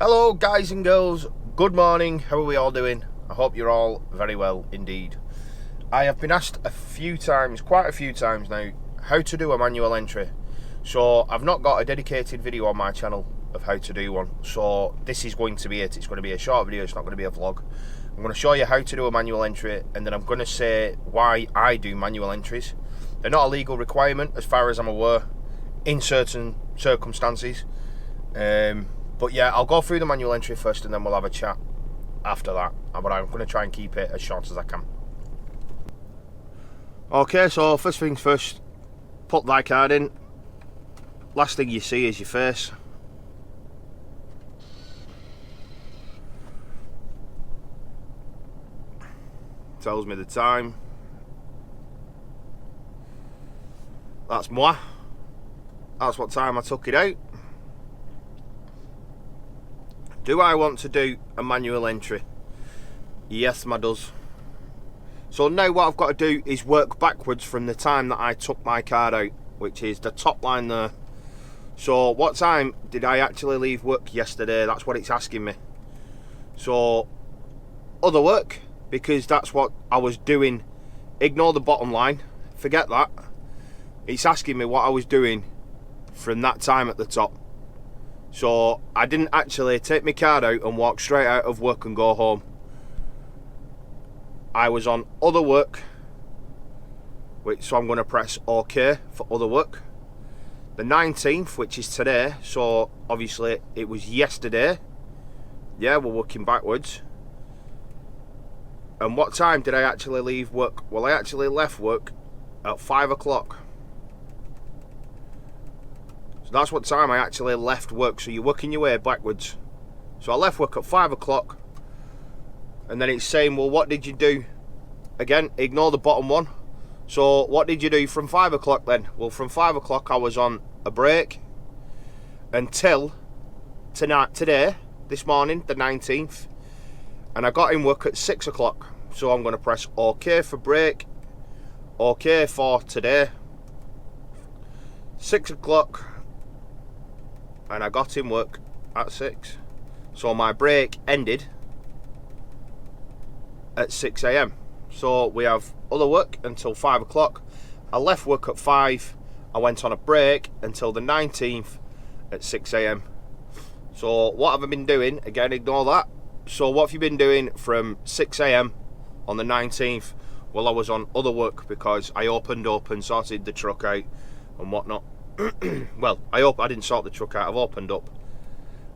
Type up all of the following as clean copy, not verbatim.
Hello guys and girls, good morning, how are we all doing? I hope you're all very well indeed. I have been asked quite a few times now, how to do a manual entry. So I've not got a dedicated video on my channel of how to do one. So this is going to be it. It's going to be a short video, it's not going to be a vlog. I'm going to show you how to do a manual entry, and then I'm going to say why I do manual entries. They're not a legal requirement as far as I'm aware in certain circumstances. But yeah, I'll go through the manual entry first and then we'll have a chat after that. But I'm going to try and keep it as short as I can. Okay, so first things first, put thy card in. Last thing you see is your face. Tells me the time. That's moi. That's what time I took it out. Do I want to do a manual entry? Yes, my does. So now what I've got to do is work backwards from the time that I took my card out, which is the top line there. So what time did I actually leave work yesterday? That's what it's asking me. So other work, because that's what I was doing. Ignore the bottom line, forget that. It's asking me what I was doing from that time at the top. So I didn't actually take my card out and walk straight out of work and go home. I was on other work, so I'm going to press OK for other work. The 19th, which is today, so obviously it was yesterday. Yeah, we're working backwards. And what time did I actually leave work? Well, I actually left work at 5 o'clock. That's what time I actually left work. So you're working your way backwards. So I left work at 5 o'clock, and then it's saying, well, what did you do? Again, ignore the bottom one. So what did you do from 5 o'clock then? Well, from 5 o'clock I was on a break until today, this morning, the 19th, and I got in work at 6 o'clock. So I'm going to press OK for break, OK for today, 6 o'clock. And I got in work at 6. So my break ended at 6 AM. So we have other work until 5 o'clock. I left work at 5. I went on a break until the 19th at 6 AM. So what have I been doing? Again, ignore that. So what have you been doing from 6 AM on the 19th? Well, I was on other work because I opened up and sorted the truck out and whatnot. Well, I didn't sort the truck out. I've opened up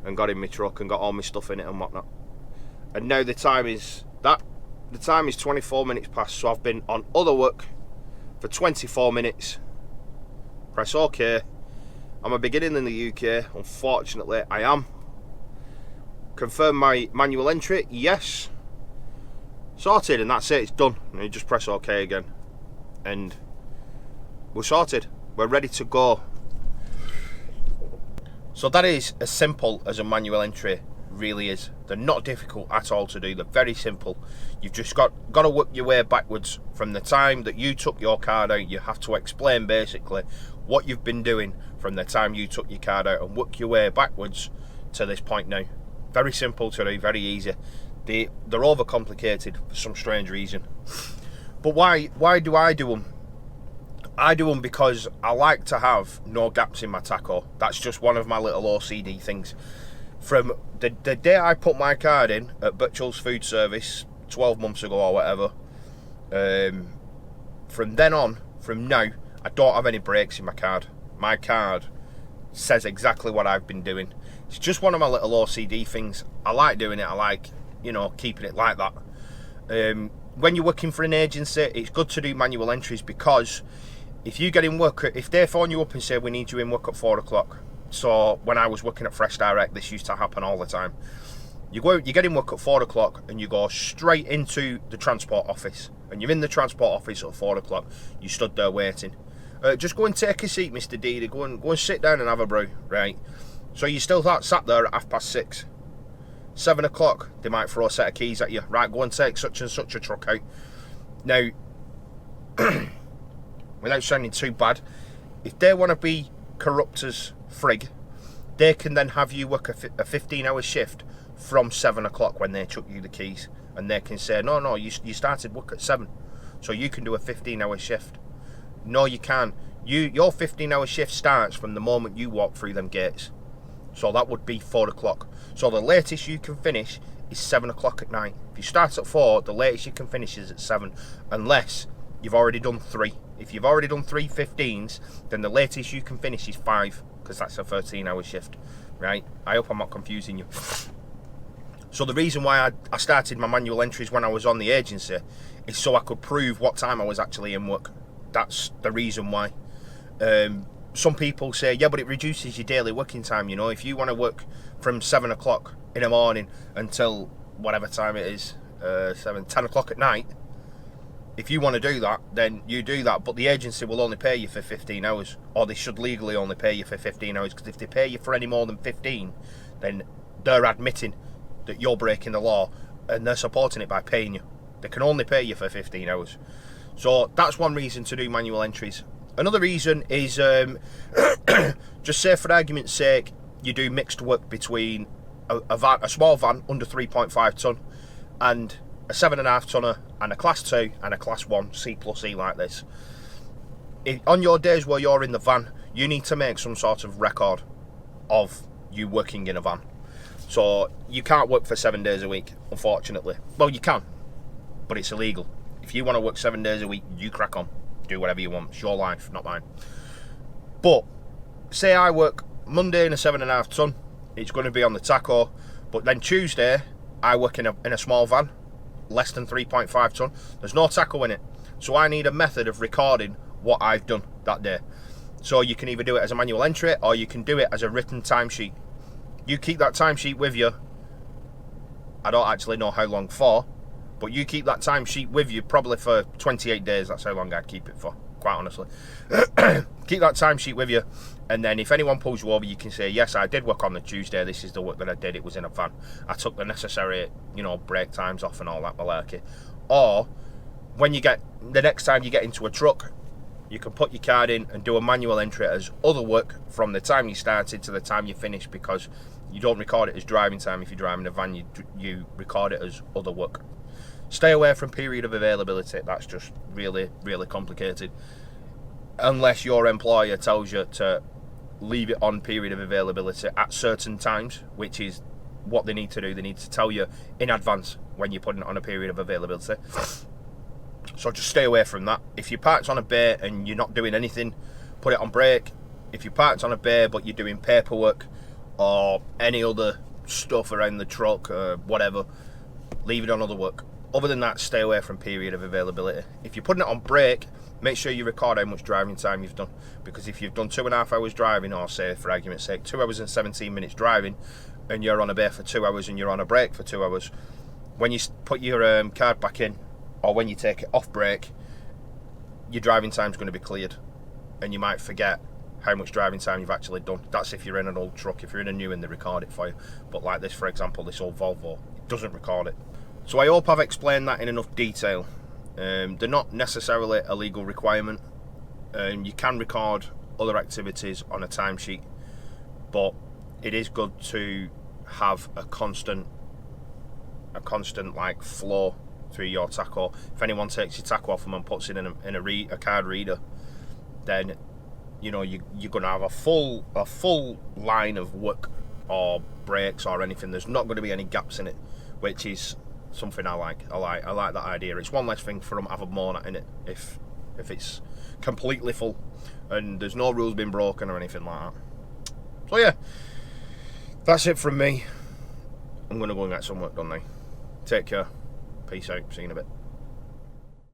and got in my truck and got all my stuff in it and whatnot. And now the time is 24 minutes past. So I've been on other work for 24 minutes. Press OK. Am I beginning in the UK? Unfortunately, I am. Confirm my manual entry. Yes. Sorted, and that's it. It's done. And you just press OK again, and we're sorted. We're ready to go. So that is as simple as a manual entry really is. They're not difficult at all to do. They're very simple. You've just got to work your way backwards from the time that you took your card out. You have to explain basically what you've been doing from the time you took your card out and work your way backwards to this point now. Very simple to do, very easy. They're overcomplicated for some strange reason. But why do I do them? I do them because I like to have no gaps in my tacho. That's just one of my little OCD things. From the day I put my card in at Birchall's Food Service 12 months ago or whatever, from then on, from now, I don't have any breaks in my card. My card says exactly what I've been doing. It's just one of my little OCD things. I like doing it. I like, keeping it like that. When you're working for an agency, it's good to do manual entries because if you get in work, if they phone you up and say we need you in work at 4 o'clock, so when I was working at Fresh Direct, this used to happen all the time. You get in work at 4 o'clock and you go straight into the transport office, and you're in the transport office at 4 o'clock. You stood there waiting. Just go and take a seat, Mr. Deedy. Go and sit down and have a brew, right? So you still sat there at 6:30. 7 o'clock, they might throw a set of keys at you. Right, go and take such and such a truck out. Now, without sounding too bad, if they want to be corrupt as frig, they can then have you work a 15-hour shift from 7 o'clock when they chuck you the keys, and they can say, no, you started work at 7, so you can do a 15-hour shift. No, you can't. Your 15-hour shift starts from the moment you walk through them gates. So that would be 4 o'clock. So the latest you can finish is 7 o'clock at night. If you start at 4, the latest you can finish is at 7, unless you've already done 3. If you've already done 3 15s, then the latest you can finish is 5, because that's a 13-hour shift, right? I hope I'm not confusing you. So the reason why I started my manual entries when I was on the agency is so I could prove what time I was actually in work. That's the reason why. Some people say, yeah, but it reduces your daily working time. You know, if you want to work from 7 o'clock in the morning until whatever time it is, 10 o'clock at night, if you want to do that, then you do that. But the agency will only pay you for 15 hours, or they should legally only pay you for 15 hours, because if they pay you for any more than 15, then they're admitting that you're breaking the law, and they're supporting it by paying you. They can only pay you for 15 hours. So that's one reason to do manual entries. Another reason is, just say for argument's sake, you do mixed work between a small van under 3.5 tonne and a 7.5 tonner and a class 2 and a class 1 C+E like this. On your days where you're in the van, you need to make some sort of record of you working in a van. So you can't work for 7 days a week, unfortunately. Well, you can, but it's illegal. If you want to work 7 days a week, you crack on. Do whatever you want. It's your life, not mine. But say I work Monday in a 7.5 tonne, it's going to be on the tacho. But then Tuesday, I work in a small van, less than 3.5 tonne. There's no tacho in it. So I need a method of recording what I've done that day. So you can either do it as a manual entry, or you can do it as a written timesheet. You keep that timesheet with you. I don't actually know how long for, but you keep that timesheet with you probably for 28 days. That's how long I'd keep it for, quite honestly. Keep that timesheet with you, and then if anyone pulls you over, you can say, yes, I did work on the Tuesday. This is the work that I did. It was in a van. I took the necessary, break times off and all that malarkey. Or when you get, the next time you get into a truck, you can put your card in and do a manual entry as other work from the time you started to the time you finish, because you don't record it as driving time. If you're driving a van, you record it as other work. Stay away from period of availability. That's just really, really complicated. Unless your employer tells you to leave it on period of availability at certain times, which is what they need to do. They need to tell you in advance when you're putting it on a period of availability. So just stay away from that. If you're parked on a bay and you're not doing anything, put it on break. If you're parked on a bay but you're doing paperwork or any other stuff around the truck or whatever, leave it on other work. Other than that, stay away from period of availability. If you're putting it on break, make sure you record how much driving time you've done. Because if you've done 2.5 hours driving, or say for argument's sake 2 hours and 17 minutes driving, and you're on a bay for 2 hours and you're on a break for 2 hours, when you put your card back in, or when you take it off break, your driving time's going to be cleared, and you might forget how much driving time you've actually done. That's if you're in an old truck. If you're in a new one, they record it for you. But like this, for example, this old Volvo, it doesn't record it. So I hope I've explained that in enough detail. They're not necessarily a legal requirement. You can record other activities on a timesheet, but it is good to have a constant like flow through your tacho. If anyone takes your tacho off them and puts it in a card reader, then you're going to have a full line of work or breaks or anything. There's not going to be any gaps in it, which is something I like. I like that idea. It's one less thing for them to have a moan at in it if it's completely full and there's no rules being broken or anything like that. So yeah, that's it from me. I'm going to go and get some work done now. Take care. Peace out. See you in a bit.